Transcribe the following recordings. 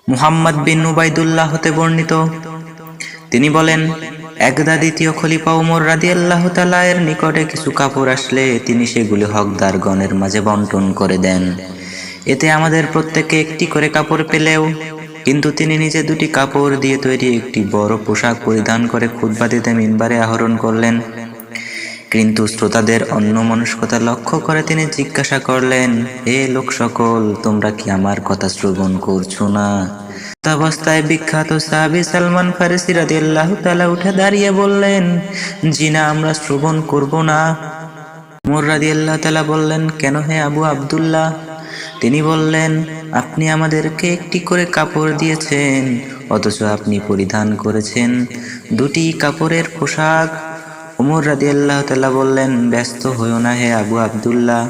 মুহাম্মদ বিন Ubaidullah হতে বর্ণিত, তিনি বলেন, একদা দ্বিতীয় খলিফা ওমর রাদিয়াল্লাহু তাআলা এর নিকটে কিছু কাপড় আসলে তিনি সেগুলি হকদারগণের মাঝে বন্টন করে দেন। এতে আমাদের প্রত্যেকে একটি করে কাপড় পেলেও কিন্তু তিনি নিজে দুটি কাপড় দিয়ে তৈরি একটি বড় পোশাক পরিধান করে খুতবা দিতে মিম্বারে আরোহণ করলেন। কিন্তু শ্রোতাদের অন্যমনস্কতা লক্ষ্য করে তিনি জিজ্ঞাসা করলেন, হে লোক সকল, তোমরা কি আমার কথা শ্রবণ করছো না? অবস্থায় বিখ্যাত সাহাবী সালমান ফারিসি রাদিয়াল্লাহু তাআলা উঠে দাঁড়িয়ে বললেন, জি না, আমরা শ্রবণ করব না। ওমর রাদিয়াল্লাহু তাআলা বললেন, কেন হে আবু আব্দুল্লাহ? তিনি বললেন, আপনি আমাদেরকে একটি করে কাপড় দিয়েছেন, অথচ আপনি পরিধান করেছেন দুটি কাপড়ের পোশাক। ওমর রাদিয়াল্লাহু তাআলা বললেন, ব্যস্ত হইও না হে আবু আব্দুল্লাহ।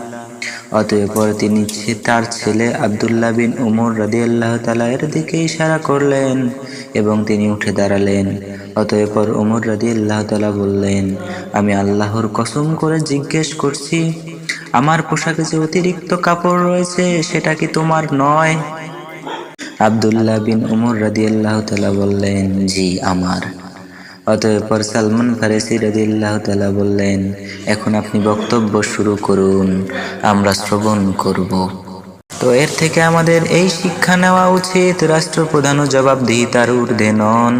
অতঃপর তিনি তার ছেলে আব্দুল্লাহ বিন ওমর রাদিয়াল্লাহু তাআলা এর দিকে ইশারা করলেন এবং তিনি উঠে দাঁড়ালেন। অতঃপর ওমর রাদিয়াল্লাহু তাআলা বললেন, আমি আল্লাহর কসম করে জিজ্ঞেস করছি, আমার পোশাকে যে অতিরিক্ত কাপড় রয়েছে সেটা কি তোমার নয়? আব্দুল্লাহ বিন ওমর রাদিয়াল্লাহু তাআলা বললেন, জি, আমার। অতঃপর সালমান ফারিসি রাদিয়াল্লাহু তাআলা বললেন, এখন আপনি বক্তব্য শুরু করুন, আমরা শ্রবণ করব। তো এর থেকে আমাদের এই শিক্ষা নেওয়া উচিত, রাষ্ট্রপ্রধানও জবাবদিহিতার ঊর্ধ্বে নন।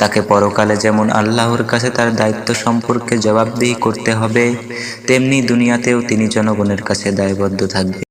তাকে পরকালে যেমন আল্লাহর কাছে তার দায়িত্ব সম্পর্কে জবাবদিহি করতে হবে, তেমনি দুনিয়াতেও তিনি জনগণের কাছে দায়বদ্ধ থাকবে।